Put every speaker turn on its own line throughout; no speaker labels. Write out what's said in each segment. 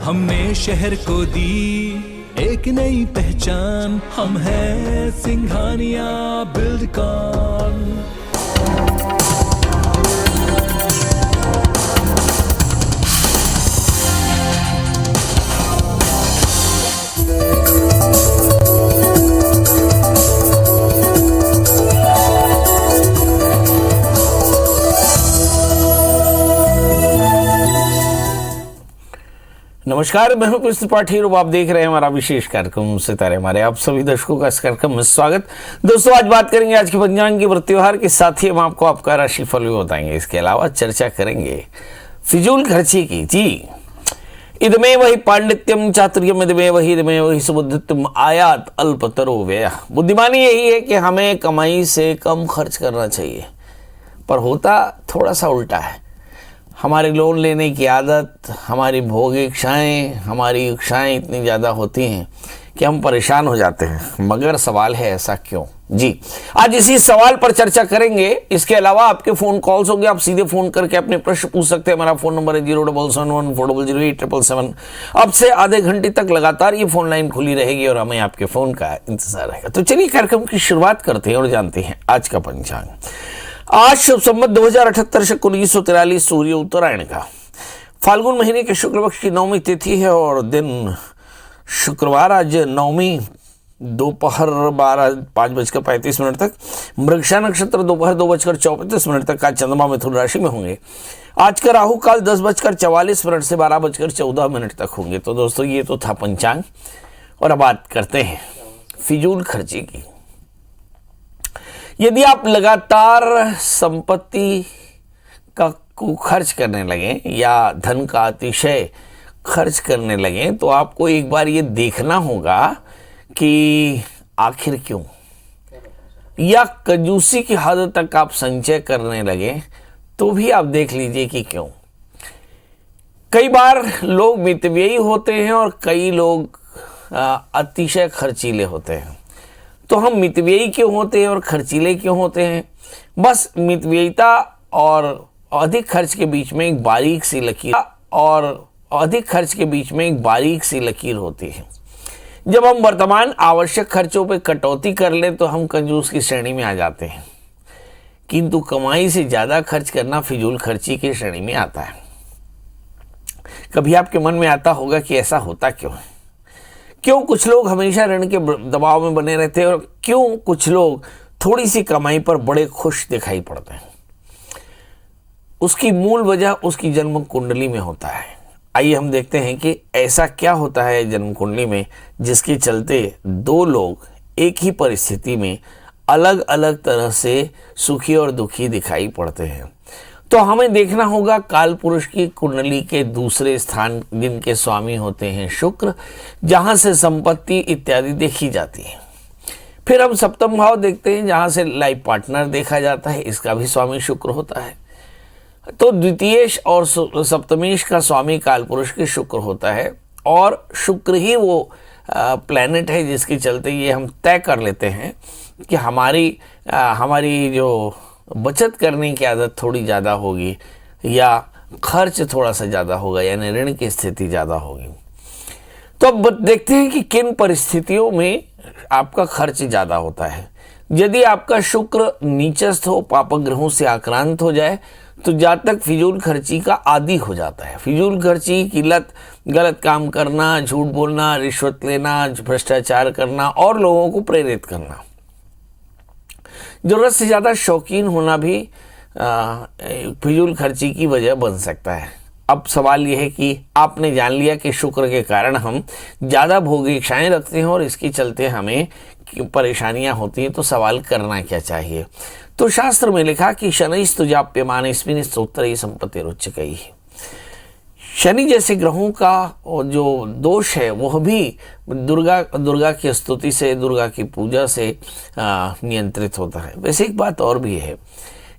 हमने शहर को दी एक नई पहचान, हम हैं सिंघानिया बिल्डकॉन।
नमस्कार, मैं हूं कृष्ण त्रिपाठी और आप देख रहे हैं हमारा विशेष कार्यक्रम सितारे हमारे। आप सभी दर्शकों का इस कार्यक्रम में स्वागत। दोस्तों, आज बात करेंगे आज के पंचांग के व्रत त्योहार के साथ ही हम आपको आपका राशिफल भी बताएंगे। इसके अलावा चर्चा करेंगे फिजूल खर्ची की। जी, इदमे वही पांडित्यम चातुर्यम इदमे वही सुबुद्धित्वम आयात अल्पतरो व्यय। बुद्धिमानी यही है कि हमें कमाई से कम खर्च करना चाहिए, पर होता थोड़ा सा उल्टा है। हमारी लोन लेने की आदत, हमारी भोग इच्छाएँ, हमारी इच्छाएँ इतनी ज़्यादा होती हैं कि हम परेशान हो जाते हैं। मगर सवाल है, ऐसा क्यों? जी, आज इसी सवाल पर चर्चा करेंगे। इसके अलावा आपके फ़ोन कॉल्स होंगे, आप सीधे फ़ोन करके अपने प्रश्न पूछ सकते हैं। हमारा फ़ोन नंबर है 07714008777। अब से आधे घंटे तक लगातार ये फ़ोन लाइन खुली रहेगी और हमें आपके फ़ोन का इंतजार रहेगा। तो चलिए कार्यक्रम की शुरुआत करते हैं और जानते हैं आज का पंचांग। आज शुभ संवत 2078 से 1943 सूर्य उत्तरायण का फाल्गुन महीने के शुक्ल पक्ष की नवमी तिथि है और दिन शुक्रवार। आज नवमी दोपहर 5:35 तक, मृगशा नक्षत्र दोपहर 2:34 तक आज चंद्रमा मिथुन राशि में होंगे। आज का राहु काल 10:44 से 12:14 तक होंगे। तो दोस्तों, ये तो था पंचांग और अब बात करते हैं फिजूल खर्ची की। यदि आप लगातार संपत्ति का खर्च करने लगें या धन का अतिशय खर्च करने लगें, तो आपको एक बार ये देखना होगा कि आखिर क्यों, या कंजूसी की हद तक आप संचय करने लगें तो भी आप देख लीजिए कि क्यों। कई बार लोग मितव्ययी होते हैं और कई लोग अतिशय खर्चीले होते हैं। तो हम मितव्ययी क्यों होते हैं और खर्चीले क्यों होते हैं? बस मितव्ययिता और अधिक खर्च के बीच में एक बारीक सी लकीर होती है। जब हम वर्तमान आवश्यक खर्चों पे कटौती कर लें तो हम कंजूस की श्रेणी में आ जाते हैं, किंतु कमाई से ज़्यादा खर्च करना फिजूल खर्ची की श्रेणी में आता है। कभी आपके मन में आता होगा कि ऐसा होता क्यों है? क्यों कुछ लोग हमेशा ऋण के दबाव में बने रहते हैं और क्यों कुछ लोग थोड़ी सी कमाई पर बड़े खुश दिखाई पड़ते हैं? उसकी मूल वजह उसकी जन्म कुंडली में होता है। आइए हम देखते हैं कि ऐसा क्या होता है जन्म कुंडली में जिसके चलते दो लोग एक ही परिस्थिति में अलग अलग तरह से सुखी और दुखी दिखाई पड़ते हैं। तो हमें देखना होगा काल पुरुष की कुंडली के दूसरे स्थान जिनके स्वामी होते हैं शुक्र, जहां से संपत्ति इत्यादि देखी जाती है। फिर हम सप्तम भाव देखते हैं जहां से लाइफ पार्टनर देखा जाता है, इसका भी स्वामी शुक्र होता है। तो द्वितीयेश और सप्तमेश का स्वामी काल पुरुष के शुक्र होता है और शुक्र ही वो प्लैनेट है जिसके चलते ये हम तय कर लेते हैं कि हमारी जो बचत करने की आदत थोड़ी ज़्यादा होगी या खर्च थोड़ा सा ज़्यादा होगा, यानी ऋण की स्थिति ज़्यादा होगी। तो अब देखते हैं कि किन परिस्थितियों में आपका खर्च ज़्यादा होता है। यदि आपका शुक्र नीचस्थ हो, पापक ग्रहों से आक्रांत हो जाए, तो जातक फिजूल खर्ची का आदी हो जाता है। फिजूल खर्ची की लत, गलत काम करना, झूठ बोलना, रिश्वत लेना, भ्रष्टाचार करना और लोगों को प्रेरित करना, जरूरत से ज़्यादा शौकीन होना भी फिजूल खर्ची की वजह बन सकता है। अब सवाल यह है कि आपने जान लिया कि शुक्र के कारण हम ज़्यादा भोगी इच्छाएं रखते हैं और इसके चलते हमें परेशानियां होती हैं, तो सवाल करना क्या चाहिए? तो शास्त्र में लिखा कि शनिस्तु जाप्यमान स्मिन् स्तोत्रे संपत्तिरुच्यकैः। शनि जैसे ग्रहों का जो दोष है वह भी दुर्गा की स्तुति से, दुर्गा की पूजा से नियंत्रित होता है। वैसे एक बात और भी है,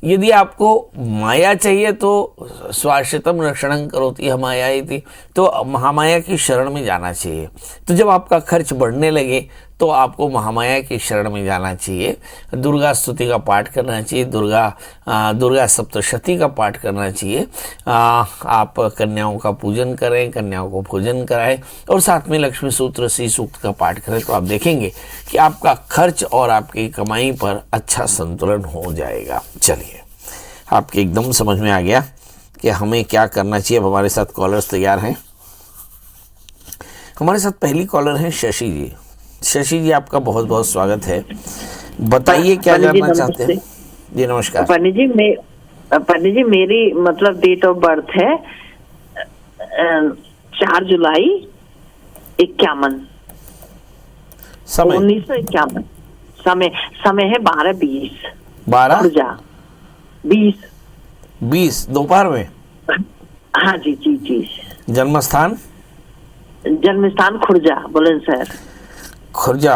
यदि आपको माया चाहिए तो स्वाश्रितम रक्षणं करोति हमाया इति, तो महामाया की शरण में जाना चाहिए। तो जब आपका खर्च बढ़ने लगे तो आपको महामाया की शरण में जाना चाहिए, दुर्गा स्तुति का पाठ करना चाहिए, दुर्गा सप्तशती का पाठ करना चाहिए। आप कन्याओं का पूजन करें, कन्याओं को भोजन कराएं और साथ में लक्ष्मी सूत्र श्री सूक्त का पाठ करें, तो आप देखेंगे कि आपका खर्च और आपकी कमाई पर अच्छा संतुलन हो जाएगा। चलिए, आपके एकदम समझ में आ गया कि हमें क्या करना चाहिए। अब हमारे साथ कॉलर्स तैयार हैं। हमारे साथ पहली कॉलर हैं शशि जी। शशि जी, आपका बहुत बहुत स्वागत है। बताइए क्या जानना चाहते हैं। जी नमस्कार।
पंडित जी मेरी मतलब डेट ऑफ बर्थ है 4 जुलाई 51,
समय
1951। समय है 12:20।
20 दोपहर में।
हाँ जी जी जी। जन्मस्थान खुर्जा, बुलंदशहर।
खुर्जा,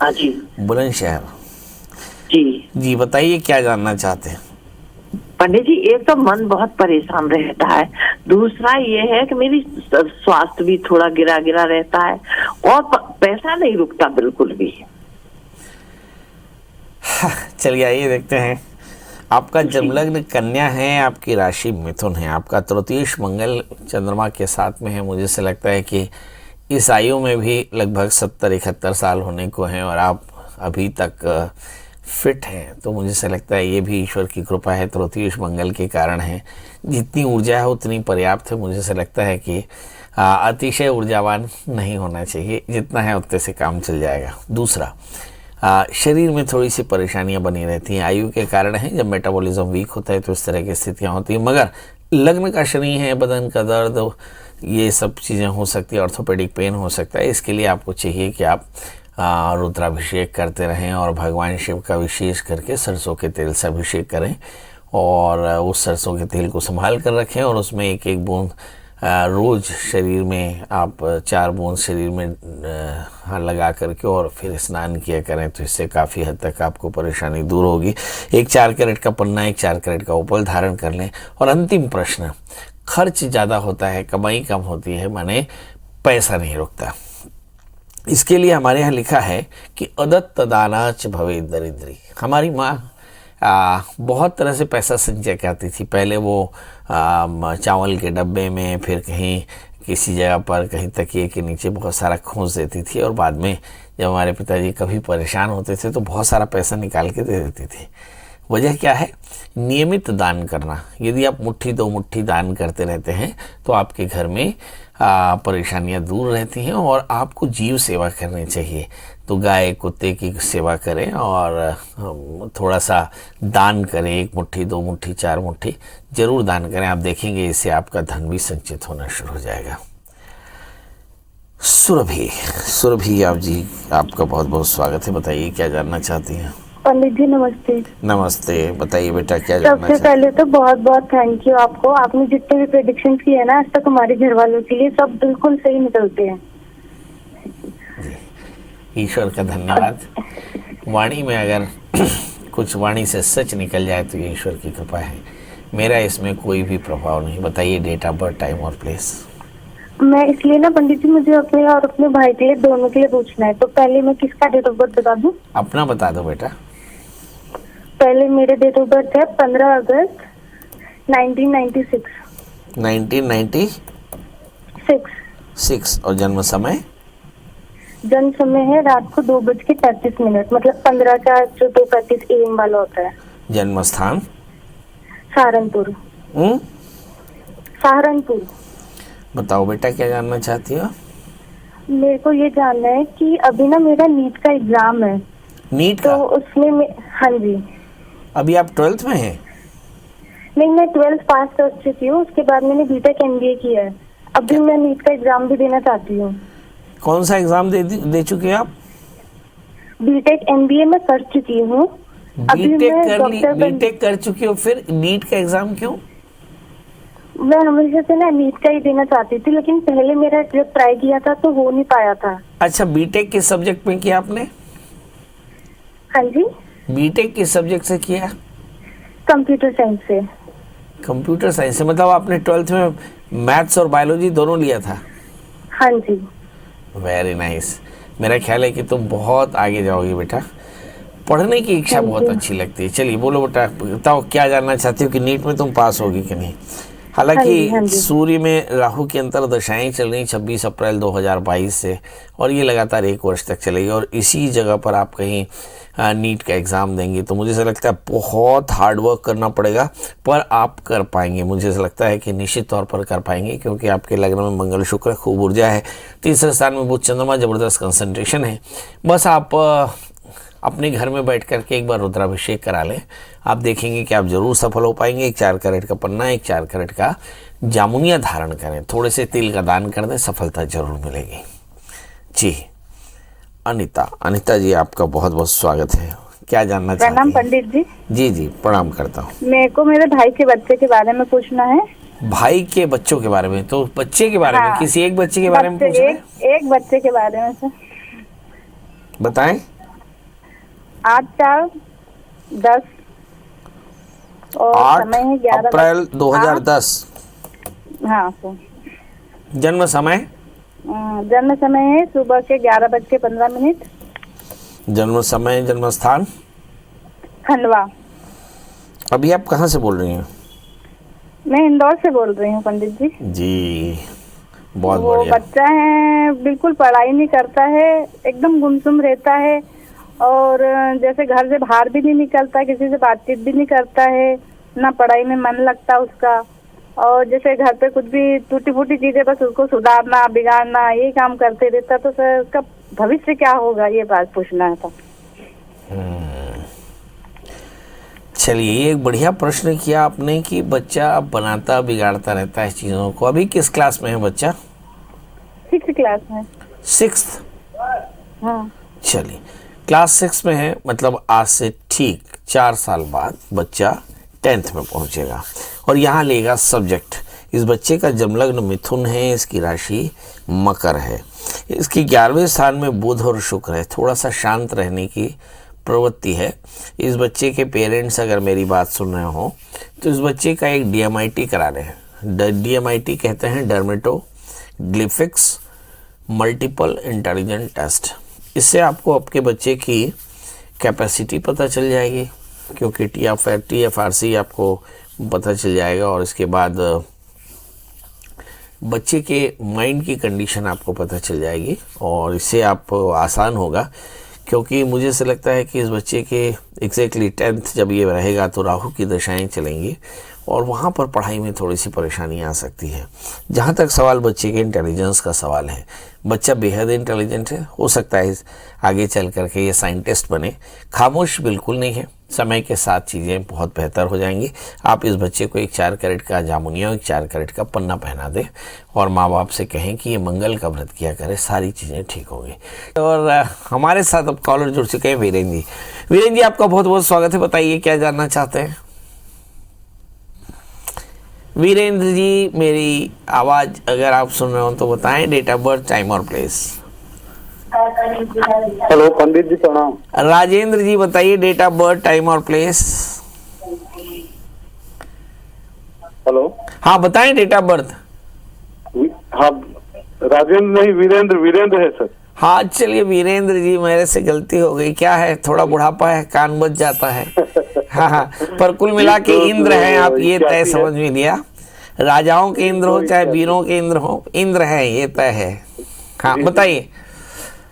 हाँ जी,
बुलंदशहर।
जी
बताइए क्या जानना चाहते हैं।
पंडित जी, एक तो मन बहुत परेशान रहता है, दूसरा ये है कि मेरी स्वास्थ्य भी थोड़ा गिरा गिरा रहता है और पैसा नहीं रुकता बिल्कुल भी।
चलिए आइए देखते हैं। आपका जन्मलग्न कन्या है, आपकी राशि मिथुन है, आपका तृतीयेश मंगल चंद्रमा के साथ में है। मुझे से लगता है कि इस आयु में भी लगभग 70-71 साल होने को हैं और आप अभी तक फिट हैं, तो मुझे से लगता है ये भी ईश्वर की कृपा है, तृतीयेश मंगल के कारण है। जितनी ऊर्जा है उतनी पर्याप्त है। मुझे से लगता है कि अतिशय ऊर्जावान नहीं होना चाहिए, जितना है उतने से काम चल जाएगा। दूसरा, शरीर में थोड़ी सी परेशानियां बनी रहती हैं, आयु के कारण है। जब मेटाबॉलिज्म वीक होता है तो इस तरह की स्थितियां होती हैं। मगर लग्न का शनि है, बदन का दर्द, ये सब चीज़ें हो सकती है, ऑर्थोपेडिक पेन हो सकता है। इसके लिए आपको चाहिए कि आप रुद्राभिषेक करते रहें और भगवान शिव का विशेष करके सरसों के तेल से अभिषेक करें और उस सरसों के तेल को संभाल कर रखें और उसमें एक एक बूंद रोज़ शरीर में आप 4 बूंद शरीर में लगा करके और फिर स्नान किया करें, तो इससे काफ़ी हद तक आपको परेशानी दूर होगी। एक 4 कैरेट का पन्ना, एक 4 कैरेट का उपल धारण कर लें। और अंतिम प्रश्न, खर्च ज़्यादा होता है, कमाई कम होती है, माने पैसा नहीं रुकता। इसके लिए हमारे यहाँ लिखा है कि अदत्त दानाच भवे दरिद्री। हमारी माँ बहुत तरह से पैसा संचय करती थी। पहले वो चावल के डब्बे में, फिर कहीं किसी जगह पर कहीं तकिए के नीचे बहुत सारा खोस देती थी और बाद में जब हमारे पिताजी कभी परेशान होते थे तो बहुत सारा पैसा निकाल के दे देती थी। वजह क्या है? नियमित दान करना। यदि आप मुट्ठी 2 मुट्ठी दान करते रहते हैं तो आपके घर में परेशानियां दूर रहती हैं और आपको जीव सेवा करनी चाहिए। तो गाय कुत्ते की सेवा करें और थोड़ा सा दान करें, 1 मुट्ठी 2 मुट्ठी 4 मुट्ठी जरूर दान करें। आप देखेंगे इससे आपका धन भी संचित होना शुरू हो जाएगा। सुरभि आप जी, आपका बहुत बहुत स्वागत है। बताइए क्या जानना चाहती हैं।
पंडित जी नमस्ते।
नमस्ते, बताइए बेटा क्या जानना चाहते हैं।
सबसे पहले तो बहुत बहुत थैंक यू आपको। आपने जितने भी प्रेडिक्शंस किए हैं ना आज तक हमारे घर वालों के लिए, सब बिल्कुल सही निकलते हैं।
ईश्वर का धन्यवाद। वाणी में अगर कुछ वाणी से सच निकल जाए तो ये ईश्वर की कृपा है, मेरा इसमें कोई भी प्रभाव नहीं। बताइए डेट ऑफ बर्थ, टाइम और प्लेस।
मैं इसलिए ना पंडित जी, मुझे अपने और अपने भाई के लिए, दोनों के लिए पूछना है। तो पहले मैं किसका डेट ऑफ बर्थ बता दूं?
अपना बता दो बेटा।
पहले मेरे डेट ऑफ बर्थ है 15 अगस्त 1996।
1996 और जन्म समय?
जन्म समय है रात को 2:35, मतलब 15 का जो 2:35 AM वाला होता है।
जन्म स्थान?
सहारनपुर। सहारनपुर।
बताओ बेटा क्या जानना चाहती हो।
मेरे को ये जानना है कि अभी ना मेरा नीट का एग्जाम है।
नीट
तो
का?
उसमें हाँ जी।
अभी आप 12th में हैं?
नहीं, मैं 12th पास कर चुकी हूँ, उसके बाद मैंने बीटेक MBA किया है। अभी मैं नीट का एग्जाम भी देना चाहती हूँ।
कौन सा एग्जाम दे चुके हैं आप?
बीटेक MBA मैं कर चुकी हूँ।
बीटेक कर चुकी हो, फिर नीट का एग्जाम क्यों?
मैं हमेशा से ना नीट का ही देना चाहती थी, लेकिन पहले मेरा जब ट्राई किया था तो हो नहीं पाया था।
अच्छा, बीटेक किस सब्जेक्ट में किया आपने?
हाँ जी,
बीटेक किस सब्जेक्ट से किया?
कंप्यूटर साइंस से।
कंप्यूटर साइंस से, मतलब आपने 12th में मैथ्स और बायोलॉजी दोनों लिया था?
हाँ जी।
Very nice. मेरा ख्याल है कि तुम बहुत आगे जाओगी बेटा। पढ़ने की इच्छा बहुत अच्छी लगती है। चलिए बोलो बेटा, बताओ क्या जानना चाहती हो कि नीट में तुम पास होगी कि नहीं। हालांकि सूर्य में राहु की अंतर्दशाएं चल रही 26 अप्रैल 2022 से, और ये लगातार 1 वर्ष तक चलेगी, और इसी जगह पर आप कहीं नीट का एग्ज़ाम देंगे तो मुझे ऐसा लगता है बहुत हार्ड वर्क करना पड़ेगा, पर आप कर पाएंगे। मुझे ऐसा लगता है कि निश्चित तौर पर कर पाएंगे, क्योंकि आपके लग्न में मंगल शुक्र खूब ऊर्जा है, तीसरे स्थान में बुध चंद्रमा, ज़बरदस्त कंसंट्रेशन है। बस आप अपने घर में बैठ कर के एक बार रुद्राभिषेक करा लें, आप देखेंगे कि आप जरूर सफल हो पाएंगे। 1 4 कैरेट का पन्ना, 1 4 कैरेट का जामुनिया धारण करें, थोड़े से तिल का दान कर दें, सफलता जरूर मिलेगी। जी अनिता जी, आपका बहुत बहुत स्वागत है। क्या जानना चाहते हैं?
प्रणाम पंडित जी।
जी जी प्रणाम करता हूँ।
मेरे को मेरे भाई के बच्चे के बारे में पूछना है।
भाई के बच्चों के बारे में? तो बच्चे के बारे में, किसी एक बच्चे के बारे में पूछना है?
एक बच्चे के बारे में सर।
बताएं।
8 4 10 और
8
समय है 11
अप्रैल 2010।
हाँ सर।
जन्म समय?
जन्म समय है सुबह के 11:15।
जन्म समय, जन्म स्थान?
खंडवा।
अभी आप कहाँ से बोल रही हैं?
मैं इंदौर से बोल रही हूँ पंडित जी।
जी बहुत
वो
बढ़िया।
बच्चा है, बिल्कुल पढ़ाई नहीं करता है, एकदम गुमसुम रहता है, और जैसे घर से बाहर भी नहीं निकलता, किसी से बातचीत भी नहीं करता है, ना पढ़ाई में मन लगता उसका, और जैसे घर पे कुछ भी टूटी फूटी चीजें बस उसको सुधारना बिगाड़ना यही काम करते रहता। तो सर उसका भविष्य क्या होगा, ये बात पूछना था।
चलिए, ये एक बढ़िया प्रश्न किया आपने कि बच्चा बनाता बिगाड़ता रहता है चीज़ों को। अभी किस क्लास में है बच्चा?
6th क्लास में।
6th?
हाँ।
चलिए, क्लास 6 में है, मतलब आज से ठीक 4 साल बाद बच्चा 10th में पहुंचेगा और यहाँ लेगा सब्जेक्ट। इस बच्चे का जन्मलग्न मिथुन है, इसकी राशि मकर है, इसकी 11वें स्थान में बुध और शुक्र है। थोड़ा सा शांत रहने की प्रवृत्ति है। इस बच्चे के पेरेंट्स अगर मेरी बात सुन रहे हो तो इस बच्चे का एक DMIT करा रहे हैं। DMIT कहते हैं डर्मेटो ग्लिफिक्स मल्टीपल इंटेलिजेंट टेस्ट। इससे आपको आपके बच्चे की कैपेसिटी पता चल जाएगी, क्योंकि TFRC आपको पता चल जाएगा, और इसके बाद बच्चे के माइंड की कंडीशन आपको पता चल जाएगी, और इससे आप आसान होगा। क्योंकि मुझे ऐसा लगता है कि इस बच्चे के एग्जैक्टली 10th जब ये रहेगा तो राहु की दशाएं चलेंगी, और वहाँ पर पढ़ाई में थोड़ी सी परेशानी आ सकती है। जहाँ तक सवाल बच्चे के इंटेलिजेंस का सवाल है, बच्चा बेहद इंटेलिजेंट है, हो सकता है आगे चल करके ये साइंटिस्ट बने। खामोश बिल्कुल नहीं है, समय के साथ चीज़ें बहुत बेहतर हो जाएंगी। आप इस बच्चे को 1 4 कैरेट का जामुनिया, 1 4 कैरेट का पन्ना पहना दें, और माँ बाप से कहें कि ये मंगल का व्रत किया करे, सारी चीज़ें ठीक होंगी। और हमारे साथ अब कॉलर जुड़ चुके हैं वीरेंद्र जी। वीरेंद्र जी, आपका बहुत बहुत स्वागत है। बताइए क्या जानना चाहते हैं? वीरेंद्र जी, मेरी आवाज़ अगर आप सुन रहे हो तो बताएं डेट ऑफ बर्थ, टाइम और प्लेस।
हेलो पंडित जी प्रणाम।
राजेंद्र जी बताइए डेट ऑफ बर्थ, टाइम और प्लेस।
हेलो,
हाँ बताएं डेट ऑफ बर्थ।
हाँ राजेंद्र नहीं, वीरेंद्र है सर।
हाँ चलिए वीरेंद्र जी, मेरे से गलती हो गई। क्या है, थोड़ा बुढ़ापा है, कान बच जाता है। हाँ, पर कुल मिला के इंद्र हैं आप, ये तय समझ में लिया। राजाओं के इंद्र हो चाहे वीरों के इंद्र हो, इंद्र हैं, ये तय है। हाँ बताइए।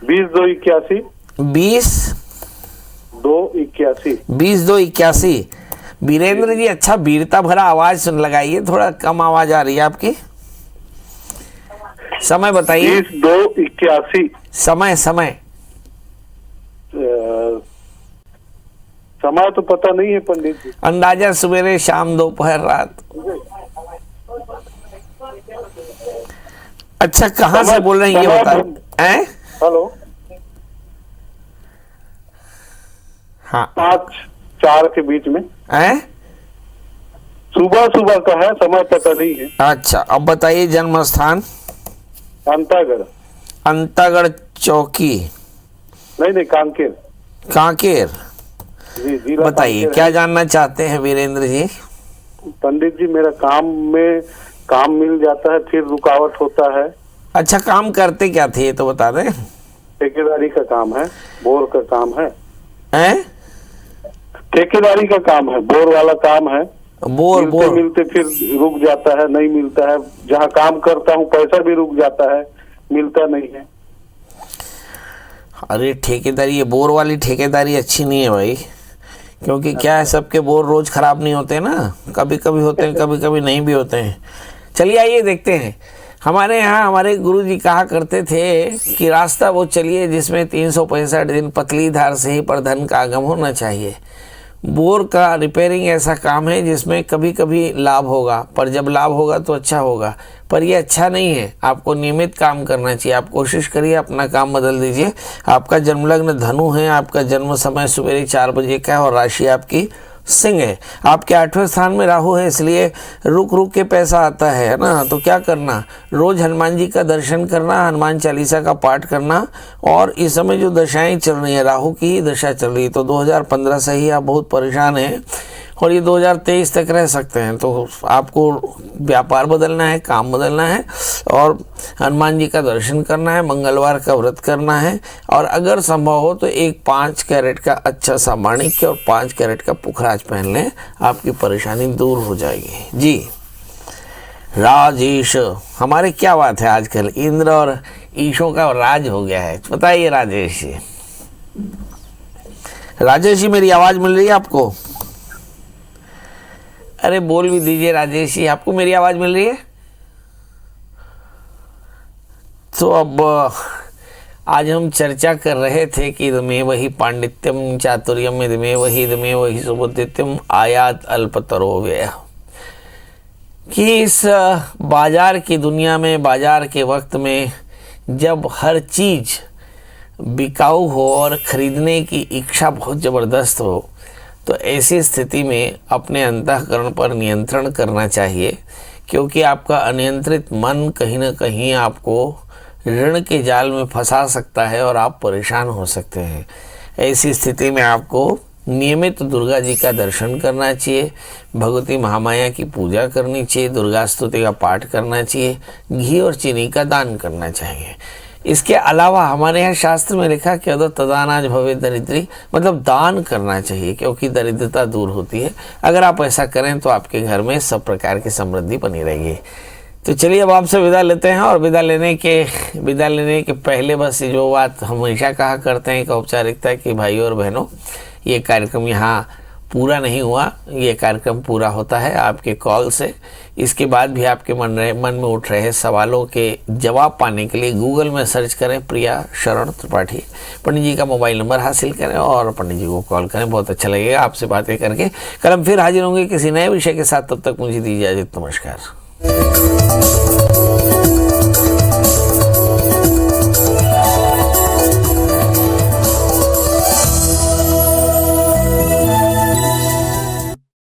20-2-81।
20-2-81। वीरेंद्र जी, अच्छा वीरता भरा आवाज सुन लगाइए, थोड़ा कम आवाज आ रही है आपकी। समय बताइए।
20-2-81।
समय
समय तो पता नहीं है पंडित जी।
अंदाजा सवेरे शाम दोपहर रात। अच्छा कहाँ से बोल रहे हैं ये बता।
हेलो,
हाँ
5-4 के बीच में। सुबह का है, समय पता नहीं है।
अच्छा अब बताइए जन्म स्थान। अंतागढ़ चौकी? नहीं, कांकेर।
जी,
बताइए क्या जानना चाहते हैं वीरेंद्र जी?
पंडित जी, मेरा काम मिल जाता है, फिर रुकावट होता है।
अच्छा काम करते क्या थे ये तो बता दें।
ठेकेदारी का काम है, बोर का काम है।
हैं?
ठेकेदारी का काम है, बोर वाला काम है।
बोर
मिलते
बोर
मिलते फिर रुक जाता है, नहीं मिलता है। जहाँ काम करता हूँ पैसा भी रुक जाता है, मिलता नहीं है।
अरे ठेकेदारी, ये बोर वाली ठेकेदारी अच्छी नहीं है भाई, क्योंकि क्या है, सबके बोर रोज खराब नहीं होते ना, कभी कभी होते हैं, कभी कभी नहीं भी होते हैं। चलिए आइए देखते हैं। हमारे यहाँ हमारे गुरुजी कहा करते थे कि रास्ता वो चलिए जिसमें 365 दिन पतली धार से ही पर धन का आगम होना चाहिए। बोर का रिपेयरिंग ऐसा काम है जिसमें कभी कभी लाभ होगा, पर जब लाभ होगा तो अच्छा होगा, पर ये अच्छा नहीं है। आपको नियमित काम करना चाहिए। आप कोशिश करिए, अपना काम बदल दीजिए। आपका जन्म लग्न धनु है, आपका जन्म समय सवेरे 4 बजे का है और राशि आपकी सिंह है। आपके 8वें स्थान में राहु है, इसलिए रुक रुक के पैसा आता है ना। तो क्या करना, रोज हनुमान जी का दर्शन करना, हनुमान चालीसा का पाठ करना। और इस समय जो दशाएं चल रही हैं, राहु की ही दशा चल रही है, तो 2015 से ही आप बहुत परेशान हैं और ये 2023 तक रह सकते हैं। तो आपको व्यापार बदलना है, काम बदलना है और हनुमान जी का दर्शन करना है, मंगलवार का व्रत करना है। और अगर संभव हो तो एक 5 कैरेट का अच्छा सा माणिक्य और 5 कैरेट का पुखराज पहन लें, आपकी परेशानी दूर हो जाएगी। जी राजेश, हमारे क्या बात है, आजकल इंद्र और ईशों का राज हो गया है। बताइए राजेश जी। राजेश जी, मेरी आवाज मिल रही है आपको? अरे बोल भी दीजिए राजेश जी, आपको मेरी आवाज मिल रही है? तो अब आज हम चर्चा कर रहे थे कि इदमे वही पांडित्यम चातुर्यम, इदमे वही सुबुद्धित्यम आयात अल्पतरो व्यय। कि इस बाजार की दुनिया में, बाजार के वक्त में जब हर चीज बिकाऊ हो और खरीदने की इच्छा बहुत ज़बरदस्त हो, तो ऐसी स्थिति में अपने अंतःकरण पर नियंत्रण करना चाहिए, क्योंकि आपका अनियंत्रित मन कहीं ना कहीं आपको ऋण के जाल में फंसा सकता है और आप परेशान हो सकते हैं। ऐसी स्थिति में आपको नियमित दुर्गा जी का दर्शन करना चाहिए, भगवती महामाया की पूजा करनी चाहिए, दुर्गा स्तुति का पाठ करना चाहिए, घी और चीनी का दान करना चाहिए। इसके अलावा हमारे यहाँ शास्त्र में लिखा कि अदो तदानाज भवे दरिद्री, मतलब दान करना चाहिए, क्योंकि दरिद्रता दूर होती है। अगर आप ऐसा करें तो आपके घर में सब प्रकार की समृद्धि बनी रहेगी। तो चलिए अब आपसे विदा लेते हैं, और विदा लेने के पहले बस जो बात हमेशा कहा करते हैं, एक औपचारिकता की भाइयों और बहनों, ये कार्यक्रम यहाँ पूरा नहीं हुआ, ये कार्यक्रम पूरा होता है आपके कॉल से। इसके बाद भी आपके मन में उठ रहे सवालों के जवाब पाने के लिए गूगल में सर्च करें प्रिया शरण त्रिपाठी, पंडित जी का मोबाइल नंबर हासिल करें और पंडित जी को कॉल करें। बहुत अच्छा लगेगा आपसे बातें करके। कल हम फिर हाजिर होंगे किसी नए विषय के साथ, तब तक मुझे दीजिए इजाजत। नमस्कार।